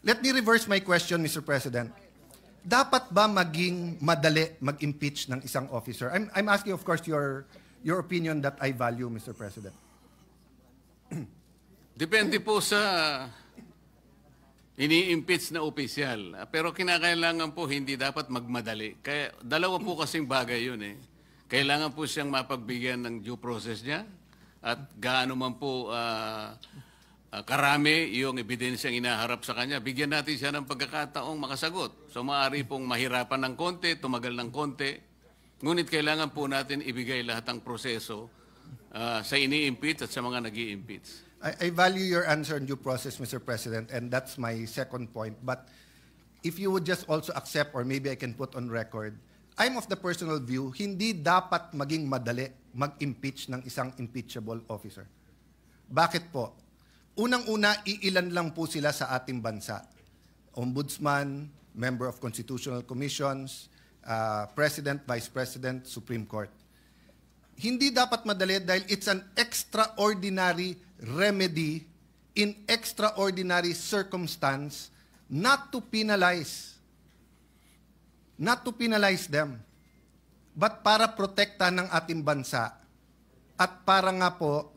Let me reverse my question, Mr. President. Dapat ba maging madali mag-impeach ng isang officer? I'm asking, of course, your opinion that I value, Mr. President. Depende po sa ini-impeach na opisyal. Pero kinakailangan po hindi dapat magmadali. Kaya dalawa po kasing bagay yun eh. Kailangan po siyang mapagbigyan ng due process niya at gaano man po karami yung ebidensyang inaharap sa kanya. Bigyan natin siya ng pagkakataong makasagot. So maaari pong mahirapan ng konti, tumagal ng konti. Ngunit kailangan po natin ibigay lahat ng proseso sa ini-impeach at sa mga nag-i-impeach. I value your answer on due process, Mr. President, and that's my second point. But if you would just also accept, or maybe I can put on record, I'm of the personal view, hindi dapat maging madali mag-impeach ng isang impeachable officer. Bakit po? Unang-una, iilan lang po sila sa ating bansa. Ombudsman, member of constitutional commissions, President, Vice President, Supreme Court. Hindi dapat madali dahil it's an extraordinary remedy in extraordinary circumstance not to penalize them, but para protektahan ng ating bansa at para nga po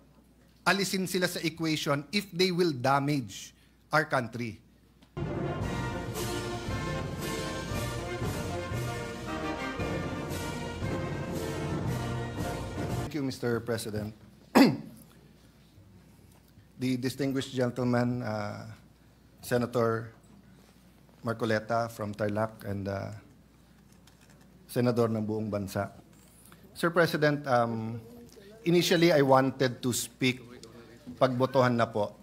alisin sila sa equation if they will damage our country. Thank you, Mr. President. The distinguished gentleman, Senator Marcoleta from Tarlac and Senador ng buong bansa. Sir President, initially I wanted to speak pagbotohan na po,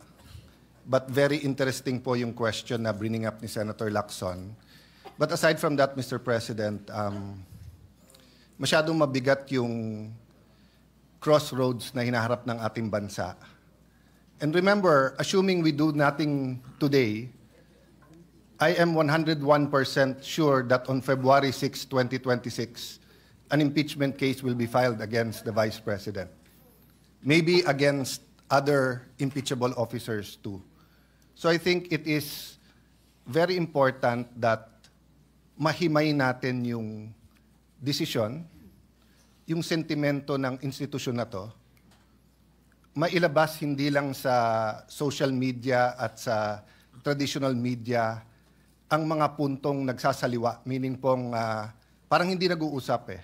but very interesting po yung question na bringing up ni Senator Lacson. But aside from that, Mr. President, masyadong mabigat yung crossroads na hinaharap ng ating bansa. And remember, assuming we do nothing today, I am 101% sure that on February 6, 2026, an impeachment case will be filed against the Vice President. Maybe against other impeachable officers too. So I think it is very important that mahimay natin yung desisyon, yung sentimento ng institusyon na to, mailabas hindi lang sa social media at sa traditional media ang mga puntong nagsasaliwa, meaning pong parang hindi nag-uusap eh.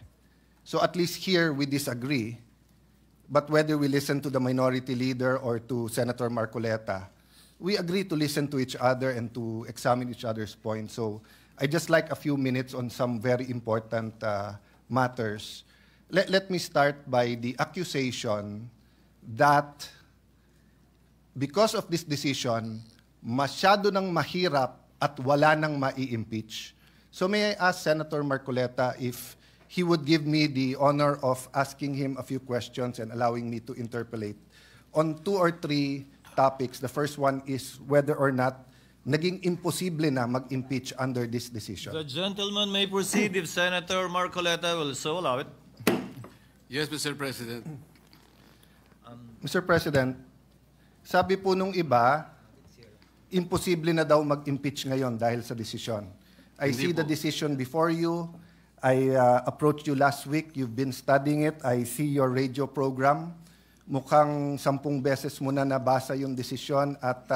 So at least here we disagree, but whether we listen to the minority leader or to Senator Marcoleta, we agree to listen to each other and to examine each other's points. So I just like a few minutes on some very important matters. Let me start by the accusation that because of this decision, masyado nang mahirap at wala nang mai-impeach. So may I ask Senator Marcoleta if he would give me the honor of asking him a few questions and allowing me to interpolate on 2 or 3 topics. The first one is whether or not naging imposible na mag-impeach under this decision. The gentleman may proceed if Senator Marcoleta will so allow it. Yes, Mr. President. Mr. President, sabi po nung iba, imposible na daw mag-impeach ngayon dahil sa desisyon. I see the decision before you. I approached you last week. You've been studying it. I see your radio program. Mukhang 10 beses mo na nabasa yung desisyon at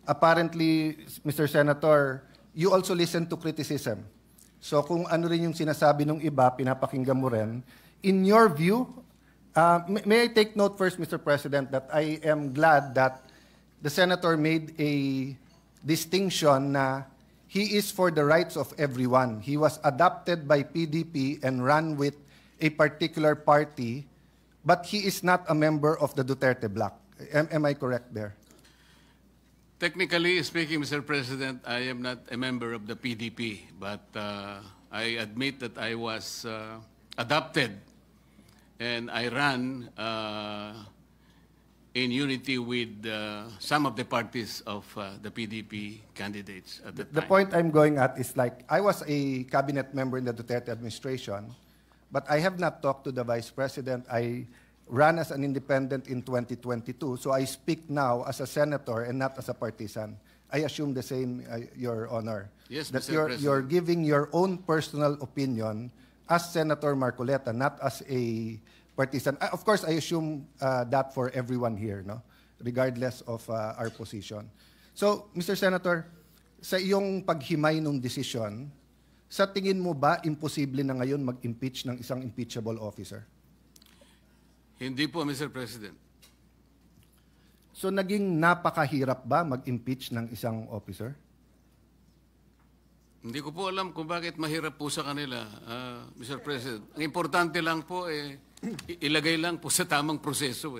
apparently, Mr. Senator, you also listen to criticism. So kung ano rin yung sinasabi ng iba, pinapakinggan mo rin. In your view, may I take note first, Mr. President, that I am glad that the Senator made a distinction na he is for the rights of everyone. He was adopted by PDP and ran with a particular party, but he is not a member of the Duterte bloc. Am I correct there? Technically speaking, Mr. President, I am not a member of the PDP, but I admit that I was adopted and I ran in unity with some of the parties of the PDP candidates at the time. The point I'm going at is like, I was a cabinet member in the Duterte administration, but I have not talked to the Vice President. I ran as an independent in 2022, so I speak now as a senator and not as a partisan. I assume the same, Your Honor. Yes, that Mr. President. you're giving your own personal opinion as Senator Marcoleta, not as a partisan. Of course, I assume that for everyone here, no, regardless of our position. So, Mr. Senator, sa iyong paghimay ng desisyon, sa tingin mo ba imposible na ngayon mag-impeach ng isang impeachable officer? Hindi po, Mr. President. So naging napakahirap ba mag-impeach ng isang officer? Hindi ko po alam kung bakit mahirap po sa kanila, Mr. President. Ang importante lang po, ilagay lang po sa tamang proseso.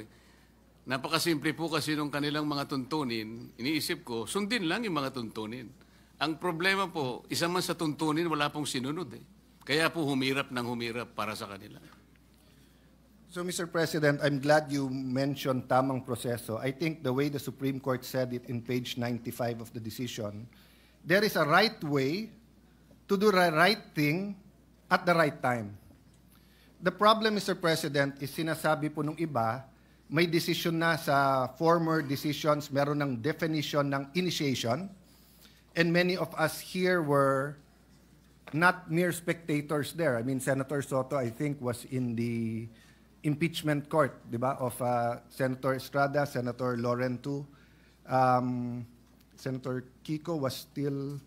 Napakasimple po kasi nung kanilang mga tuntunin, iniisip ko, sundin lang yung mga tuntunin. Ang problema po, isa man sa tuntunin, wala pong sinunod. Kaya po humirap ng humirap para sa kanila. So, Mr. President, I'm glad you mentioned tamang proseso. I think the way the Supreme Court said it in page 95 of the decision, there is a right way to do the right thing at the right time. The problem, Mr. President, is sinasabi po nung iba, may decision na sa former decisions, meron ng definition ng initiation, and many of us here were not mere spectators there. I mean, Senator Soto, I think, was in the impeachment court, di ba, of Senator Estrada, Senator Laurentu. Senator Kiko was still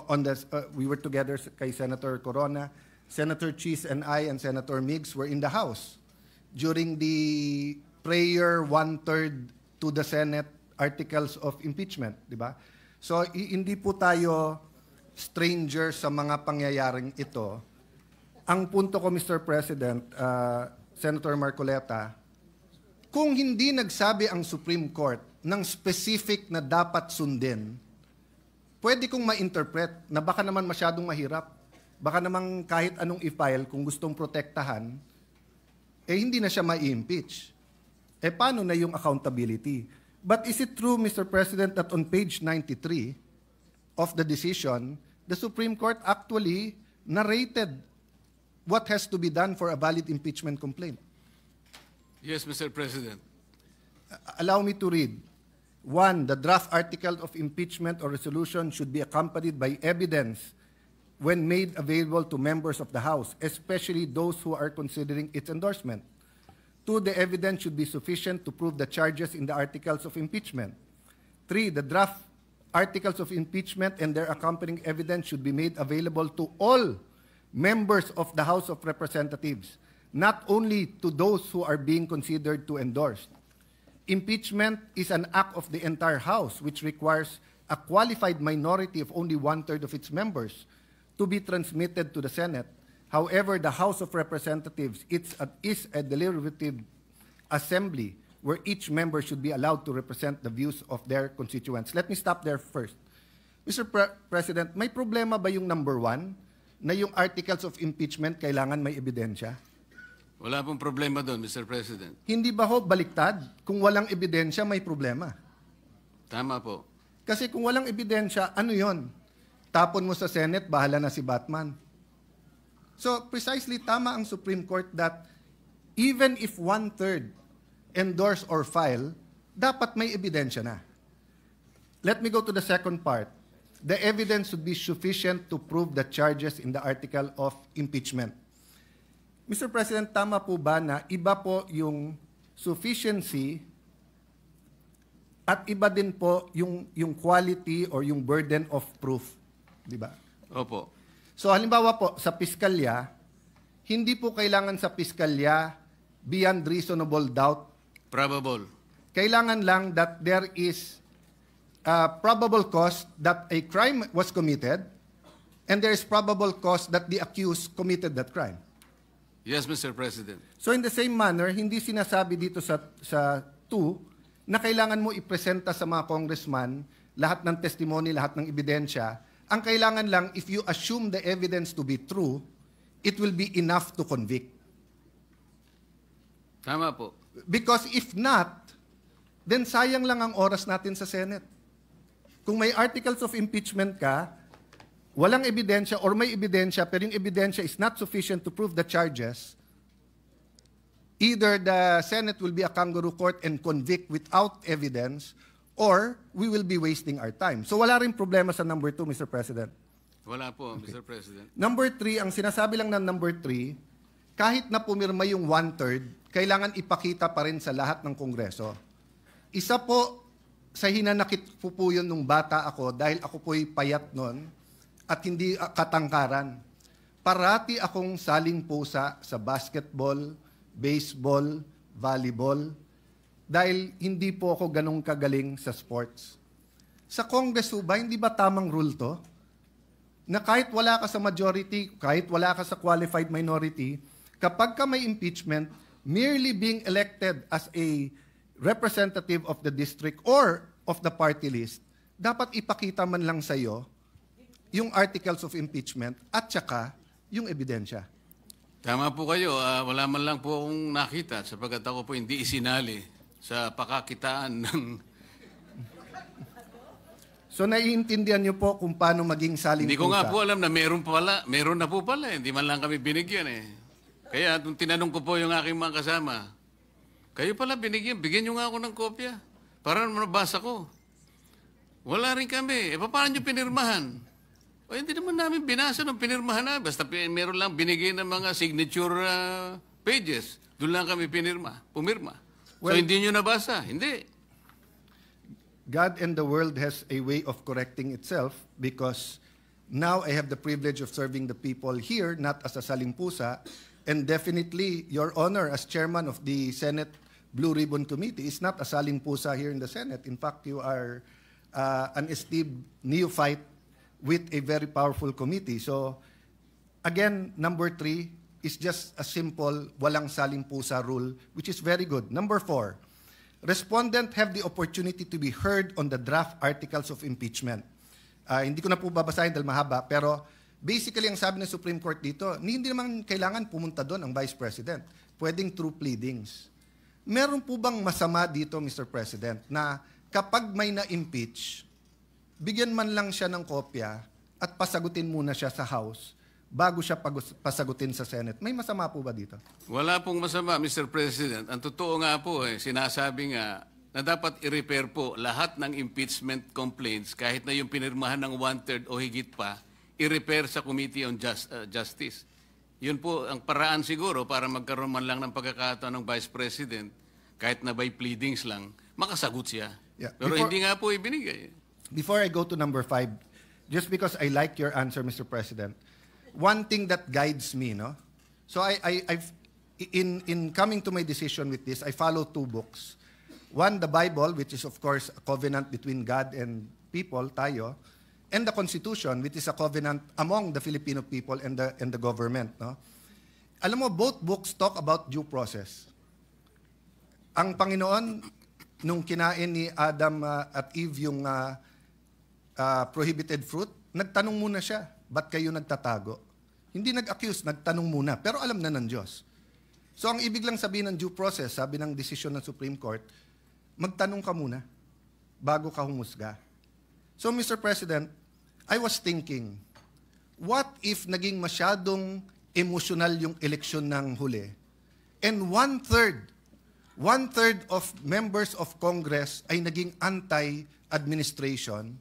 on the, we were together kay Senator Corona. Senator Cheese and I and Senator Miggs were in the House during the prayer 1/3 to the Senate articles of impeachment, di ba? So, hindi po tayo stranger sa mga pangyayaring ito. Ang punto ko, Mr. President, Senator Marcoleta, kung hindi nagsabi ang Supreme Court ng specific na dapat sundin, pwede kong ma-interpret na baka naman masyadong mahirap. Baka naman kahit anong i-file kung gustong protektahan, hindi na siya ma-impeach. Paano na yung accountability? But is it true, Mr. President, that on page 93 of the decision, the Supreme Court actually narrated what has to be done for a valid impeachment complaint? Yes, Mr. President. Allow me to read. 1, the draft article of impeachment or resolution should be accompanied by evidence when made available to members of the House, especially those who are considering its endorsement. 2, the evidence should be sufficient to prove the charges in the articles of impeachment. 3, the draft articles of impeachment and their accompanying evidence should be made available to all members of the House of Representatives, not only to those who are being considered to endorse. Impeachment is an act of the entire House, which requires a qualified minority of only 1/3 of its members to be transmitted to the Senate. However, the House of Representatives is a deliberative assembly where each member should be allowed to represent the views of their constituents. Let me stop there first. Mr. President, may problema ba yung number 1 na yung articles of impeachment kailangan may ebidensya? Wala pong problema doon, Mr. President. Hindi ba ho baliktad? Kung walang ebidensya, may problema. Tama po. Kasi kung walang ebidensya, ano yon? Tapon mo sa Senate, bahala na si Batman. So precisely tama ang Supreme Court that even if 1/3 endorse or file, dapat may ebidensya na. Let me go to the second part. The evidence should be sufficient to prove the charges in the article of impeachment. Mr. President, tama po ba na iba po yung sufficiency at iba din po yung quality or yung burden of proof? Di ba? Opo. So halimbawa po, sa piskalya, hindi po kailangan sa piskalya beyond reasonable doubt. Probable. Kailangan lang that there is probable cause that a crime was committed and there is probable cause that the accused committed that crime. Yes, Mr. President. So in the same manner, hindi sinasabi dito sa 2 na kailangan mo ipresenta sa mga congressman lahat ng testimony, lahat ng ebidensya. Ang kailangan lang, if you assume the evidence to be true, it will be enough to convict. Tama po. Because if not, then sayang lang ang oras natin sa Senate. Kung may articles of impeachment ka, walang ebidensya or may ebidensya pero yung ebidensya is not sufficient to prove the charges, either the Senate will be a kangaroo court and convict without evidence, or we will be wasting our time. So wala rin problema sa number 2, Mr. President. Wala po, Mr. President. Number 3, ang sinasabi lang ng number 3, kahit na pumirma yung 1/3, kailangan ipakita pa rin sa lahat ng Kongreso. Isa po sa hinanakit po yun nung bata ako dahil ako po'y payat nun at hindi katangkaran. Parati akong saling pusa sa basketball, baseball, volleyball, dahil hindi po ako ganong kagaling sa sports. Sa Congress ba, hindi ba tamang rule to? Na kahit wala ka sa majority, kahit wala ka sa qualified minority, kapag ka may impeachment, merely being elected as a representative of the district or of the party list, dapat ipakita man lang sa iyo yung articles of impeachment at saka yung ebidensya. Tama po kayo. Wala man lang po akong nakita sapagkat ako po hindi isinali sa pakakitaan ng... So naiintindihan niyo po kung paano maging saling Hindi ko nga pusa. po alam na meron na po pala. Hindi man lang kami binigyan eh. Kaya nung tinanong ko po yung aking mga kasama, kayo pala bigyan nyo nga ako ng kopya. Para mabasa ko. Wala rin kami. Paano nyo pinirmahan? O hindi naman namin binasa nung pinirmahan na. Basta meron lang binigay ng mga signature pages. Doon lang kami pumirma. So hindi nyo nabasa? Hindi. God and the world has a way of correcting itself because now I have the privilege of serving the people here, not as a salimpusa, and definitely, Your Honor, as chairman of the Senate Blue Ribbon Committee, is not a salimpusa here in the Senate. In fact, you are an esteemed neophyte with a very powerful committee. So, again, number 3 is just a simple walang salimpusa rule, which is very good. Number 4, respondent have the opportunity to be heard on the draft articles of impeachment. Hindi ko na po babasahin dahil mahaba, pero basically ang sabi ng Supreme Court dito, hindi naman kailangan pumunta doon ang Vice President. Pwedeng through pleadings. Meron po bang masama dito, Mr. President, na kapag may na-impeach, bigyan man lang siya ng kopya at pasagutin muna siya sa House bago siya pasagutin sa Senate? May masama po ba dito? Wala pong masama, Mr. President. Ang totoo nga po, sinasabi nga na dapat i-repair po lahat ng impeachment complaints kahit na yung pinirmahan ng 1/3 o higit pa, i-repair sa Committee on Justice. Yun po ang paraan siguro para magkaroon man lang ng pagkakataon ng Vice President, kahit na by pleadings lang, makasagot siya. Yeah. Pero hindi nga po ibinigay. Before I go to number 5, just because I like your answer, Mr. President, one thing that guides me, no? So in coming to my decision with this, I follow 2 books. One, the Bible, which is of course a covenant between God and people, tayo, and the Constitution, which is a covenant among the Filipino people and the government, no? Alam mo, both books talk about due process. Ang Panginoon, nung kinain ni Adam at Eve yung prohibited fruit, nagtanong muna siya, ba't kayo nagtatago? Hindi nag-accuse, nagtanong muna, pero alam na ng Diyos. So ang ibig lang sabihin ng due process, sabi ng desisyon ng Supreme Court, magtanong ka muna bago ka humusga. So Mr. President, I was thinking, what if naging masyadong emotional yung eleksyon ng huli? And one-third of members of Congress ay naging anti-administration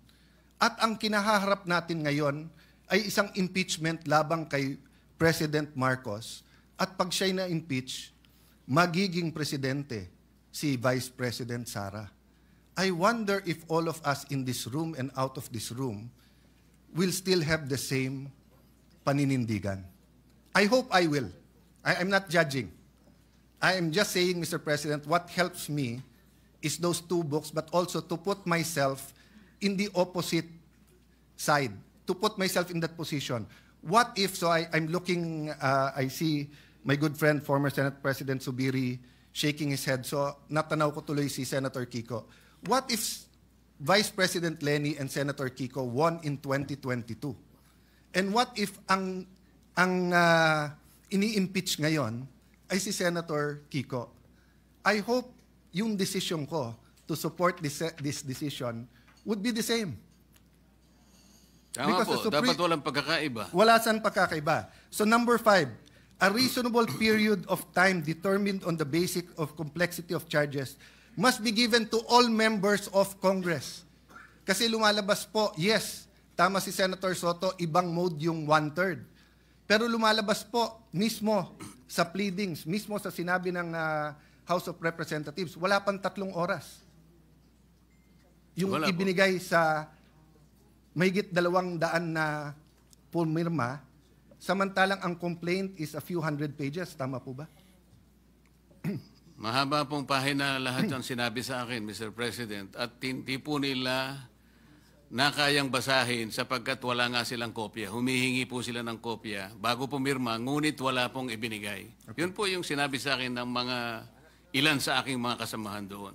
at ang kinahaharap natin ngayon ay isang impeachment labang kay President Marcos at pag siya'y na-impeach, magiging presidente si Vice President Sara. I wonder if all of us in this room and out of this room will still have the same paninindigan. I hope I will. I'm not judging. I am just saying, Mr. President, what helps me is those 2 books, but also to put myself in the opposite side, to put myself in that position. What if, so I'm looking, I see my good friend, former Senate President Subiri, shaking his head. So natanaw ko tuloy si Senator Kiko. What if Vice President Lenny and Senator Kiko won in 2022? And what if ang ini-impeach ngayon ay si Senator Kiko? I hope yung decision ko to support this decision would be the same. Tama po, dapat walang pagkakaiba. Wala saan pagkakaiba. So number 5, a reasonable period of time determined on the basis of complexity of charges must be given to all members of Congress. Kasi lumalabas po, yes, tama si Senator Soto, ibang mode yung 1/3. Pero lumalabas po mismo sa pleadings, mismo sa sinabi ng House of Representatives, wala pang 3 oras. Yung Wala po. ibinigay sa mahigit 200 na pumirma, samantalang ang complaint is a few hundred pages. Tama po ba? Mahaba pong pahina lahat ang sinabi sa akin, Mr. President, at hindi po nila na kayang basahin sapagkat wala nga silang kopya. Humihingi po sila ng kopya bago pumirma, ngunit wala pong ibinigay. Yun po yung sinabi sa akin ng mga ilan sa aking mga kasamahan doon.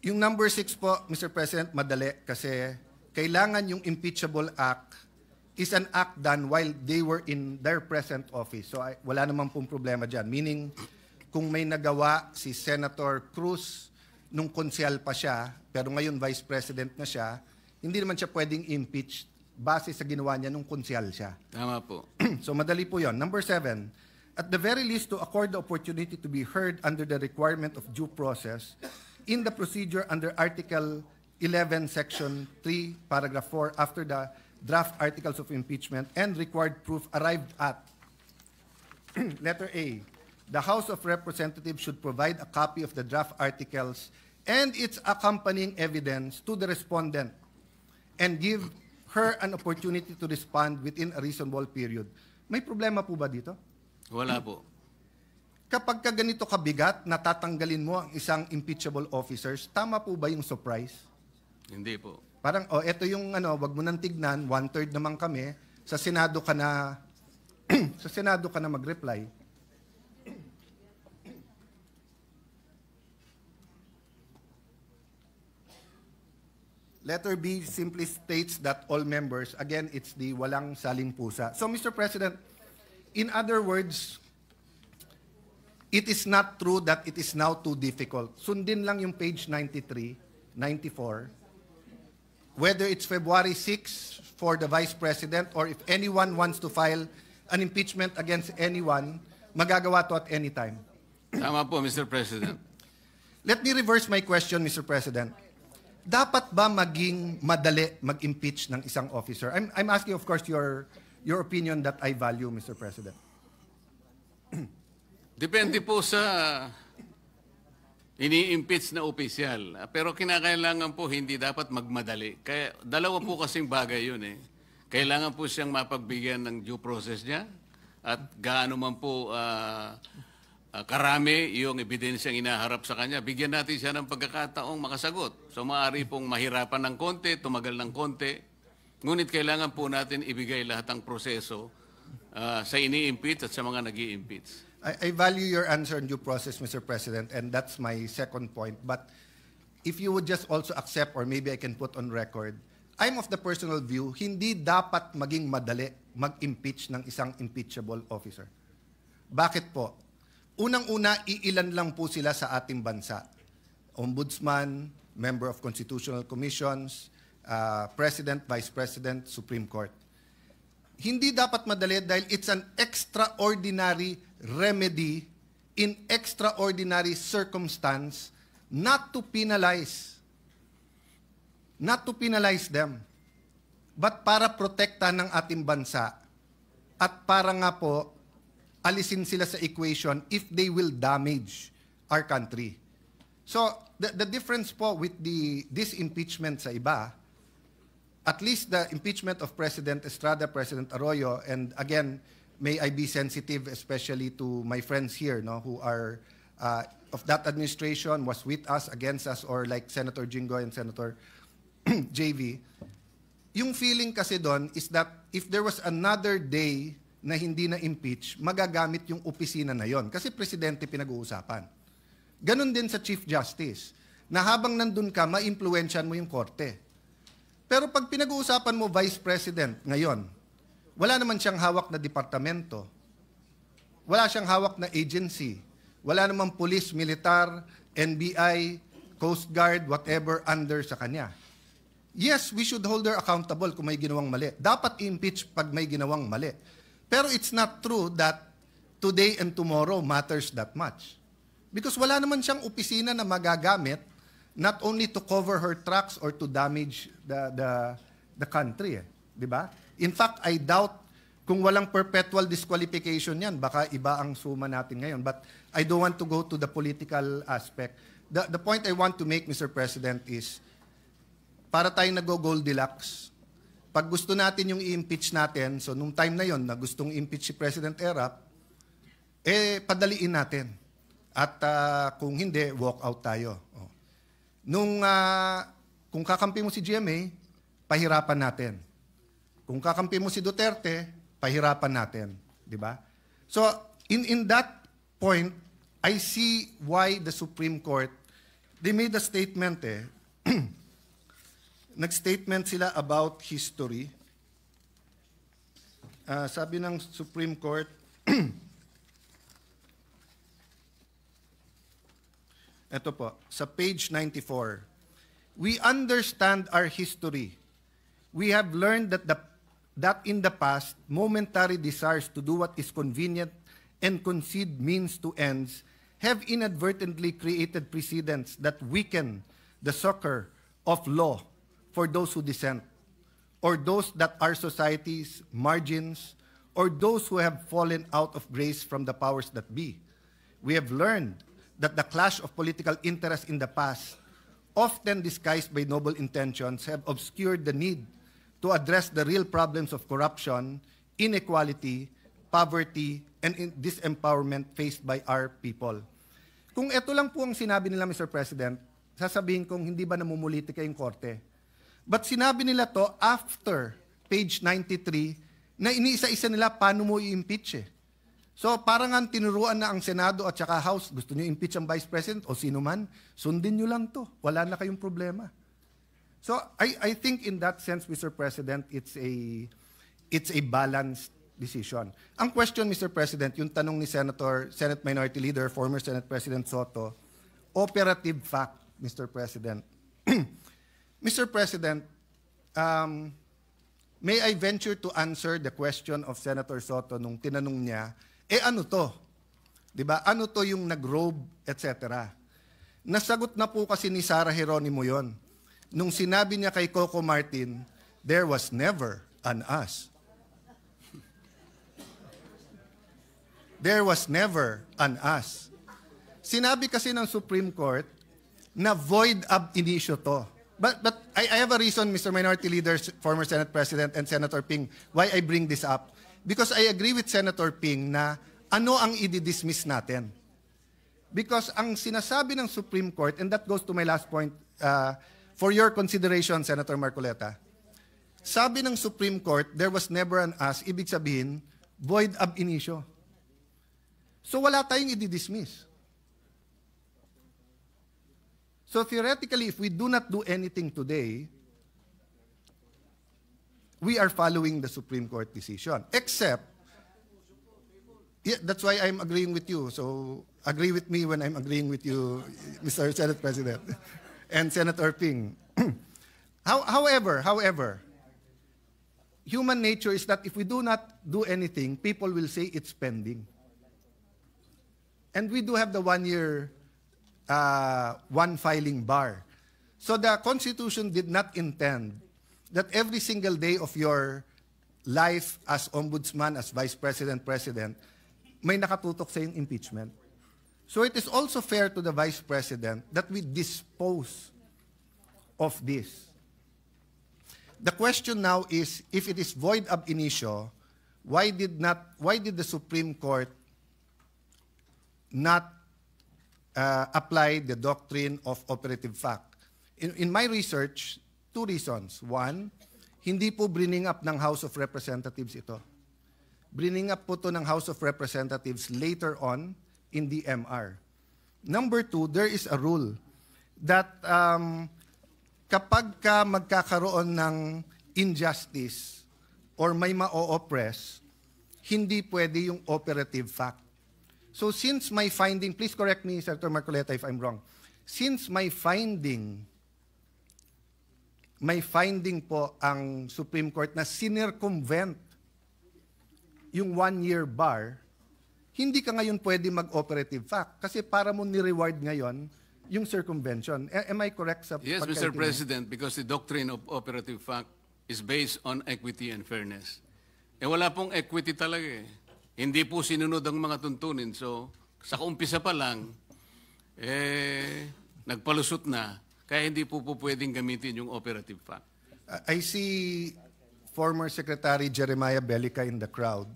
Yung number 6 po, Mr. President, madali kasi kailangan yung impeachable act is an act done while they were in their present office. So wala naman pong problema dyan. Meaning, kung may nagawa si Senator Cruz nung konsyal pa siya, pero ngayon Vice President na siya, hindi naman siya pwedeng impeach base sa ginawa niya nung konsyal siya. Tama po. So madali po yon. Number 7, at the very least to accord the opportunity to be heard under the requirement of due process in the procedure under Article 11, Section 3, Paragraph 4, after the draft articles of impeachment and required proof arrived at. Letter A, the House of Representatives should provide a copy of the draft articles and its accompanying evidence to the respondent and give her an opportunity to respond within a reasonable period. May problema po ba dito? Wala po. Kapag ka ganito kabigat, natatanggalin mo ang isang impeachable officers, tama po ba yung surprise? Hindi po. Parang, eto yung wag mo nang tignan, 1/3 naman kami, sa Senado ka na, sa Senado ka na mag-reply. Letter B simply states that all members, again, it's the walang saling pusa. So, Mr. President, in other words, it is not true that it is now too difficult. Sundin lang yung page 93, 94. Whether it's February 6 for the Vice President or if anyone wants to file an impeachment against anyone, magagawa to at any time. Tama po, Mr. President. Let me reverse my question, Mr. President. Dapat ba maging madali mag-impeach ng isang officer? I'm asking, of course, your opinion that I value, Mr. President. Depende po sa ini-impeach na opisyal. Pero kinakailangan po hindi dapat magmadali. Kaya dalawa po kasing bagay yun eh. Kailangan po siyang mapagbigyan ng due process niya at gaano man po karami yung ebidensyang inaharap sa kanya. Bigyan natin siya ng pagkakataong makasagot. So maaari pong mahirapan ng konti, tumagal ng konti. Ngunit kailangan po natin ibigay lahat ng proseso sa ini-impeach at sa mga nag-i-impeach. I value your answer on due process, Mr. President, and that's my second point. But if you would just also accept, or maybe I can put on record, I'm of the personal view, hindi dapat maging madali mag-impeach ng isang impeachable officer. Bakit po? Unang-una, iilan lang po sila sa ating bansa. Ombudsman, member of constitutional commissions, President, Vice President, Supreme Court. Hindi dapat madali dahil it's an extraordinary remedy in extraordinary circumstance not to penalize them, but para protektahan ng ating bansa at para nga po alisin sila sa equation if they will damage our country. So, the difference po with this impeachment sa iba, at least the impeachment of President Estrada, President Arroyo, and again, may I be sensitive especially to my friends here who are of that administration, was with us, against us, or like Senator Jinggoy and Senator JV. Yung feeling kasi doon is that if there was another day na hindi na impeach, magagamit yung opisina na yon. Kasi presidente pinag-uusapan. Ganon din sa Chief Justice, na habang nandun ka, ma-impluensyahan mo yung korte. Pero pag pinag-uusapan mo Vice President ngayon, wala naman siyang hawak na departamento, wala siyang hawak na agency, wala namang police, militar, NBI, Coast Guard, whatever under sa kanya. Yes, we should hold her accountable kung may ginawang mali. Dapat i-impeach pag may ginawang mali. Pero it's not true that today and tomorrow matters that much. Because wala naman siyang opisina na magagamit not only to cover her tracks or to damage the country, di ba? In fact, I doubt kung walang perpetual disqualification yan, baka iba ang suma natin ngayon. But I don't want to go to the political aspect. The point I want to make, Mr. President, is para tayong nag-Goldilocks, pag gusto natin yung i-impeach natin, so nung time na yon na gustong impeach si President Erap, padaliin natin. At kung hindi, walk out tayo. Oh. Kung kakampi mo si GMA, pahirapan natin. Kung kakampi mo si Duterte, pahirapan natin, di ba? So, in that point, I see why the Supreme Court, they made a statement Nag-statement sila about history. Sabi ng Supreme Court, ito po, sa page 94, we understand our history. We have learned that in the past, momentary desires to do what is convenient and concede means to ends have inadvertently created precedents that weaken the succor of law for those who dissent, or those that are society's margins, or those who have fallen out of grace from the powers that be. We have learned that the clash of political interests in the past, often disguised by noble intentions, have obscured the need to address the real problems of corruption, inequality, poverty, and disempowerment faced by our people. Kung ito lang po ang sinabi nila, Mr. President, sasabihin kong hindi ba namumulitika yung korte? But sinabi nila to after page 93 na iniisa-isa nila paano mo i-impeach eh. So parang nga tinuruan na ang Senado at saka House, gusto niyo impeach ang Vice President o sino man, sundin niyo lang to. Wala na kayong problema. So I think in that sense, Mr. President, it's a balanced decision. Ang question, Mr. President, yung tanong ni Senate Minority Leader, former Senate President Soto, operative fact, Mr. President. Mr. President, may I venture to answer the question of Senator Soto nung tinanong niya, ano to? Diba? Ano to yung nag-robe, etc. Nasagot na po kasi ni Sara Geronimo yon. Nung sinabi niya kay Coco Martin, there was never an us. There was never an us. Sinabi kasi ng Supreme Court na void ab initio to. But I have a reason, Mr. Minority Leader, former Senate President, and Senator Ping, why I bring this up. Because I agree with Senator Ping na ano ang i-dismiss natin. Because ang sinasabi ng Supreme Court, and that goes to my last point, for your consideration, Senator Marcoleta, sabi ng Supreme Court, there was never an us, ibig sabihin, void ab initio. So wala tayong i-dismiss. So theoretically, if we do not do anything today, we are following the Supreme Court decision. Except, yeah, that's why I'm agreeing with you. So agree with me when I'm agreeing with you, Mr. Senate President, and Senator Ping. However, human nature is that if we do not do anything, people will say it's pending. And we do have the 1 year one filing bar. So the Constitution did not intend that every single day of your life as ombudsman, as vice president, president, may nakatutok sa yung impeachment. So it is also fair to the vice president that we dispose of this. The question now is, if it is void ab initio, why did the Supreme Court not apply the doctrine of operative fact? In my research, 2 reasons. One, hindi po bringing up ng House of Representatives ito. Bringing up po to ng House of Representatives later on in the MR. Number 2, there is a rule that kapag ka magkakaroon ng injustice or may ma-oppress, hindi pwede yung operative fact. So since my finding, please correct me, Senator Marcoleta, if I'm wrong. Since my finding po ang Supreme Court na sinircumvent yung 1-year bar, hindi ka ngayon pwede mag-operative fact. Kasi para mo ni-reward ngayon yung circumvention. Am I correct sa Yes, pagkaintindi? Mr. President, because the doctrine of operative fact is based on equity and fairness. Wala pong equity talaga eh. Hindi po sinunod ang mga tuntunin. So, sa umpisa pa lang, nagpalusot na, kaya hindi po pwedeng gamitin yung operative fact. I see former Secretary Jeremiah Bellica in the crowd.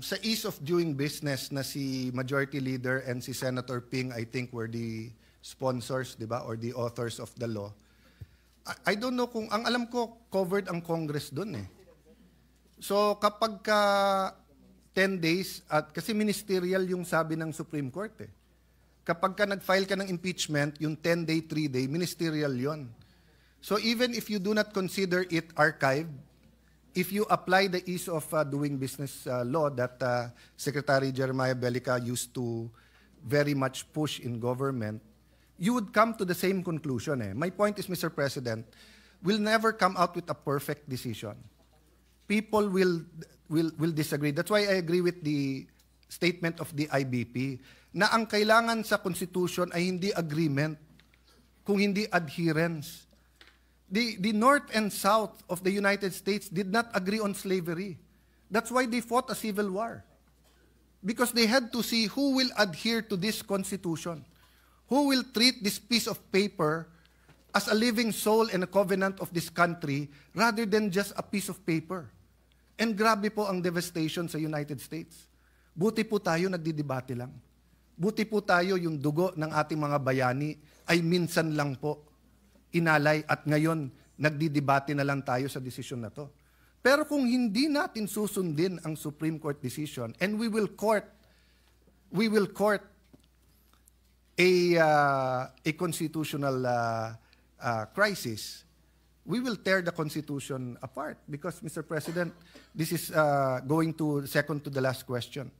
Sa ease of doing business na si Majority Leader and si Senator Ping, I think were the sponsors, di ba, or the authors of the law. I don't know kung, ang alam ko, covered ang Congress doon eh. So kapag ka 10 days, at kasi ministerial yung sabi ng Supreme Court eh. Kapag ka nag-file ka ng impeachment, yung 10-day, 3-day, ministerial yon. So even if you do not consider it archived, if you apply the ease of doing business law that Secretary Jeremiah Bellica used to very much push in government, you would come to the same conclusion. Eh. My point is, Mr. President, we'll never come out with a perfect decision. People will disagree. That's why I agree with the statement of the IBP na ang kailangan sa Constitution ay hindi agreement, kung hindi adherence. The North and South of the United States did not agree on slavery. That's why they fought a civil war. Because they had to see who will adhere to this Constitution, who will treat this piece of paper as a living soul and a covenant of this country rather than just a piece of paper. And grabe po ang devastation sa United States. Buti po tayo nagdidebate lang. Buti po tayo yung dugo ng ating mga bayani ay minsan lang po inalay at ngayon nagdidebate na lang tayo sa desisyon na to. Pero kung hindi natin susundin ang Supreme Court decision and we will court a constitutional crisis, we will tear the Constitution apart because, Mr. President, this is going to second to the last question.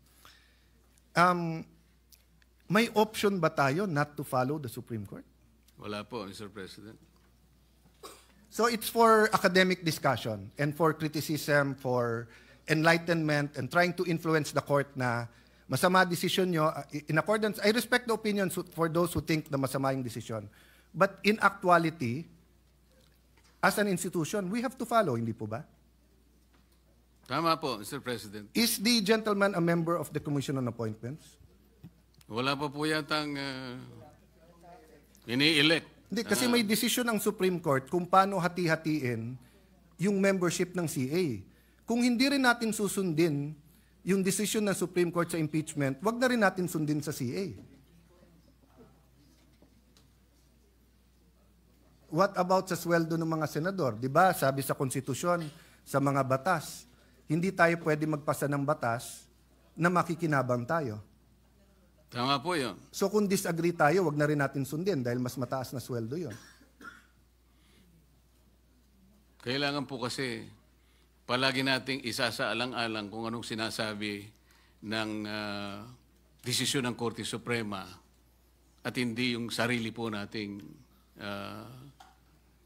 May option ba tayo not to follow the Supreme Court? Wala po, Mr. President. So it's for academic discussion and for criticism, for enlightenment, and trying to influence the court na masama decision nyo. In accordance, I respect the opinions for those who think na masama yung decision. But in actuality, as an institution, we have to follow, hindi po ba? Tama po, Mr. President. Is the gentleman a member of the Commission on Appointments? Wala pa po yatang ini-elect. Hindi, kasi may decision ng Supreme Court kung paano hati-hatiin yung membership ng CA. Kung hindi rin natin susundin yung decision ng Supreme Court sa impeachment, wag na rin natin sundin sa CA. What about sa sweldo ng mga senador? Di ba, sabi sa konstitusyon, sa mga batas, hindi tayo pwede magpasa ng batas na makikinabang tayo. Tama po yun. So kung disagree tayo, wag na rin natin sundin dahil mas mataas na sweldo yon. Kailangan po kasi palagi nating isasaalang-alang kung anong sinasabi ng desisyon ng Korte Suprema at hindi yung sarili po nating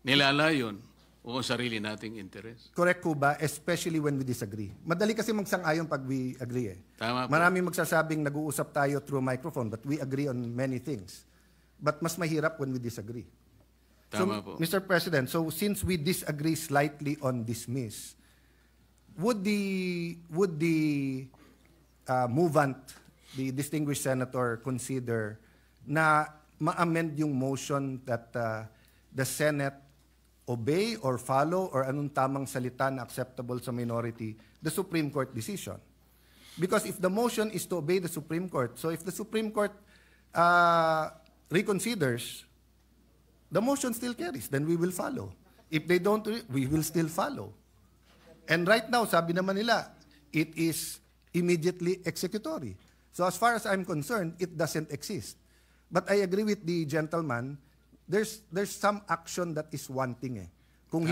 nilalayon o sarili nating interes. Correct po ba? Especially when we disagree. Madali kasi magsang-ayon pag we agree eh. Tama po. Maraming magsasabing nag-uusap tayo through microphone but we agree on many things. But mas mahirap when we disagree. Tama So, po. Mr. President, so since we disagree slightly on dismiss, would the movant, the distinguished senator, consider na ma-amend yung motion that the Senate obey or follow or anong tamang salita na acceptable sa minority, the Supreme Court decision? Because if the motion is to obey the Supreme Court, so if the Supreme Court reconsiders, the motion still carries, then we will follow. If they don't, we will still follow. And right now, sabi naman nila, it is immediately executory. So as far as I'm concerned, it doesn't exist. But I agree with the gentleman, there's some action that is wanting eh. Kung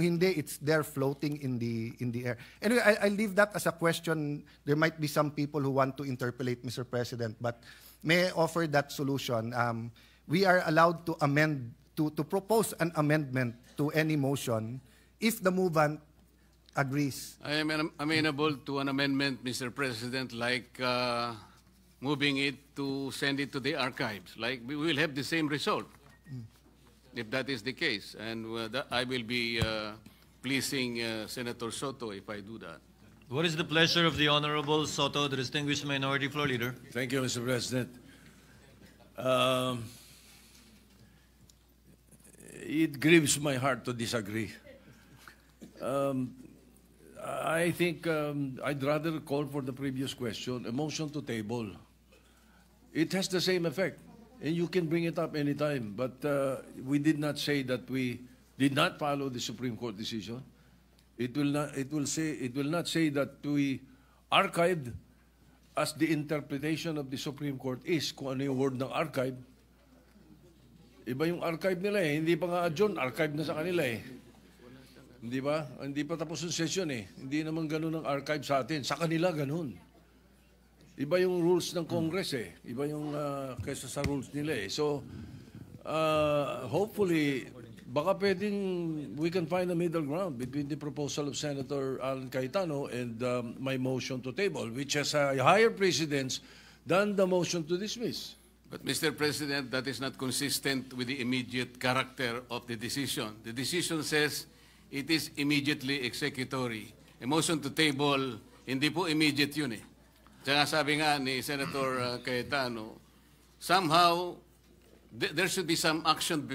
hindi, it's there floating in the air. Anyway, I leave that as a question. There might be some people who want to interpolate, Mr. President, but may I offer that solution. We are allowed to amend, to propose an amendment to any motion if the movant agrees. I am amenable to an amendment, Mr. President, like moving it to send it to the archives. Like, we will have the same result if that is the case. And I will be pleasing Senator Soto if I do that. What is the pleasure of the Honorable Soto, the distinguished Minority Floor Leader? Thank you, Mr. President. It grieves my heart to disagree. I think I'd rather call for the previous question, a motion to table. It has the same effect, and you can bring it up anytime. But we did not say that we did not follow the Supreme Court decision. It will not. It will not say that we archived as the interpretation of the Supreme Court is kung ano yung word ng archive. Iba yung archive nila eh. Hindi pa nga adjourn, archive na sa kanila eh. Hindi ba? Hindi pa tapos yung session eh. Hindi naman ganun ang archive sa atin. Sa kanila ganun. Iba yung rules ng Congress eh. Iba yung kaysa sa rules nila eh. So, hopefully, baka pwedeng we can find a middle ground between the proposal of Senator Alan Cayetano and my motion to table, which has a higher precedence than the motion to dismiss. But, Mr. President, that is not consistent with the immediate character of the decision. The decision says it is immediately executory. A motion to table, hindi po immediate yun eh. Tsaka sabi nga ni Senator Cayetano, somehow, there should be some action.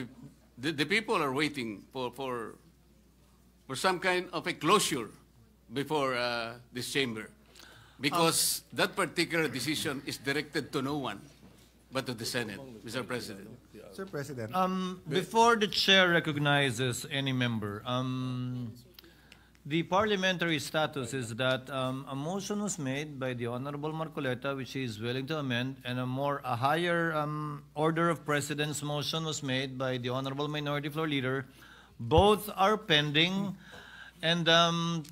The people are waiting for some kind of a closure before this chamber. Because that particular decision is directed to no one but to the Senate, Mr. President. Sir President. Before the chair recognizes any member, the parliamentary status is that a motion was made by the Honorable Marcoleta, which he is willing to amend, and a higher order of precedence motion was made by the Honorable Minority Floor Leader. Both are pending, and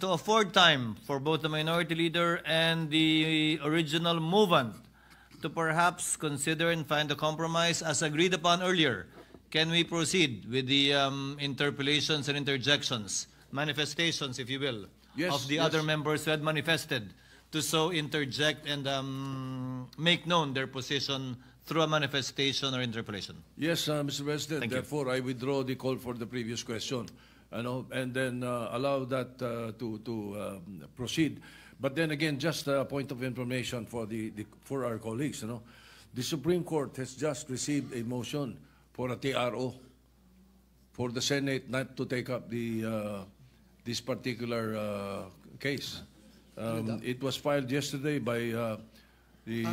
to afford time for both the Minority Leader and the original movant to perhaps consider and find a compromise as agreed upon earlier, can we proceed with the interpellations and interjections, manifestations, if you will, Yes, of the yes. other members who had manifested to so interject and make known their position through a manifestation or interpellation? Yes, Mr. President. Thank you. Therefore, I withdraw the call for the previous question, and then allow that to proceed. But then again, just a point of information for our colleagues. The Supreme Court has just received a motion for a TRO for the Senate not to take up this particular case. It was filed yesterday by the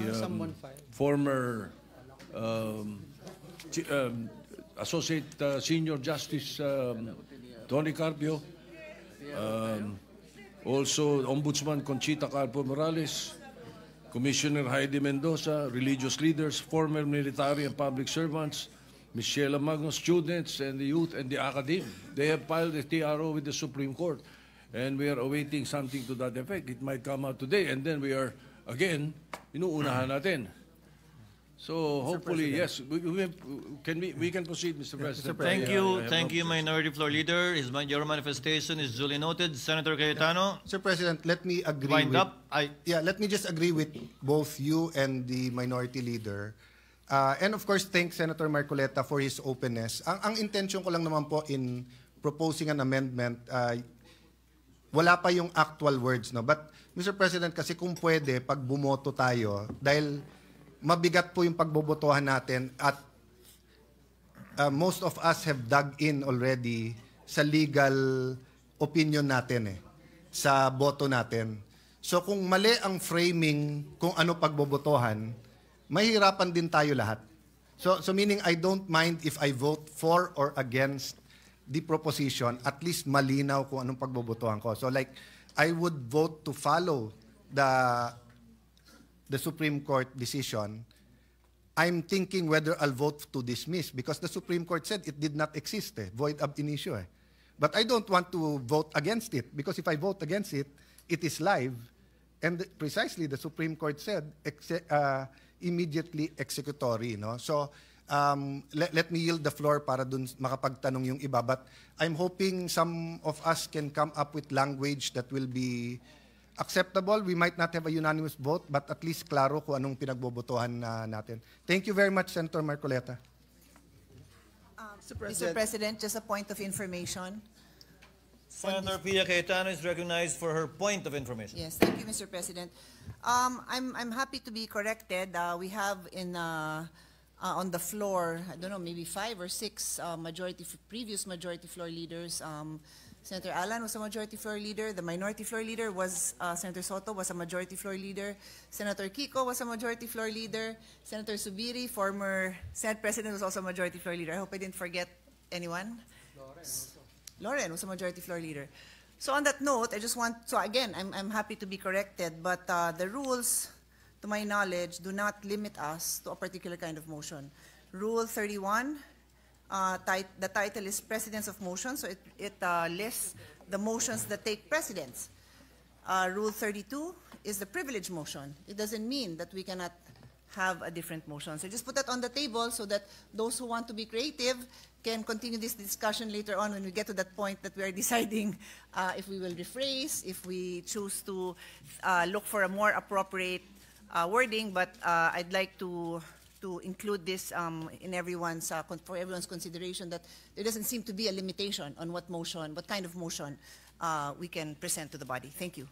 former Associate Senior Justice Tony Carpio, also Ombudsman Conchita Carpo Morales, Commissioner Heidi Mendoza, religious leaders, former military and public servants, Ms. Sheila Magno, students and the youth and the academe. They have filed a TRO with the Supreme Court, and we are awaiting something to that effect. It might come out today, and then we are, again, inuunahan natin. So hopefully, yes, we can proceed, Mr. President. Thank you, Minority Floor Leader. Your manifestation is duly noted. Senator Cayetano, Sir President, let me agree wind with... up. let me just agree with both you and the Minority Leader. And of course, thank Senator Marcoleta for his openness. Ang intention ko lang naman po in proposing an amendment, wala pa yung actual words, no? But, Mr. President, kasi kung pwede, pag bumoto tayo, dahil mabigat po yung pagbobotohan natin at most of us have dug in already sa legal opinion natin sa boto natin. So kung mali ang framing kung ano pagbobotohan, mahirapan din tayo lahat. So meaning I don't mind if I vote for or against the proposition, at least malinaw kung anong pagbobotohan ko. So like I would vote to follow the Supreme Court decision. I'm thinking whether I'll vote to dismiss because the Supreme Court said it did not exist, void ab initio. But I don't want to vote against it because if I vote against it, it is live. And precisely the Supreme Court said immediately executory. No? So let me yield the floor para dun makapagtanong yung iba. But I'm hoping some of us can come up with language that will be acceptable. We might not have a unanimous vote, but at least klaro kung anong pinagbobotohan natin. Thank you very much, Senator Marcoleta. Mr. President, just a point of information. Senator Pia Cayetano is recognized for her point of information. Yes, thank you, Mr. President. I'm happy to be corrected. We have on the floor, I don't know, maybe 5 or 6 previous majority floor leaders. Senator Alan was a majority floor leader. The minority floor leader was Senator Soto, was a majority floor leader. Senator Kiko was a majority floor leader. Senator Subiri, former Senate President, was also a majority floor leader. I hope I didn't forget anyone. Lauren was a majority floor leader. So on that note, I just want, so again, I'm happy to be corrected, but the rules, to my knowledge, do not limit us to a particular kind of motion. Rule 31, the title is Precedence of Motions, so it lists the motions that take precedence. Rule 32 is the privilege motion. It doesn't mean that we cannot have a different motion. So just put that on the table so that those who want to be creative can continue this discussion later on when we get to that point that we are deciding if we will rephrase, if we choose to look for a more appropriate wording, but I'd like to include this in everyone's for everyone's consideration, that there doesn't seem to be a limitation on what kind of motion we can present to the body. Thank you.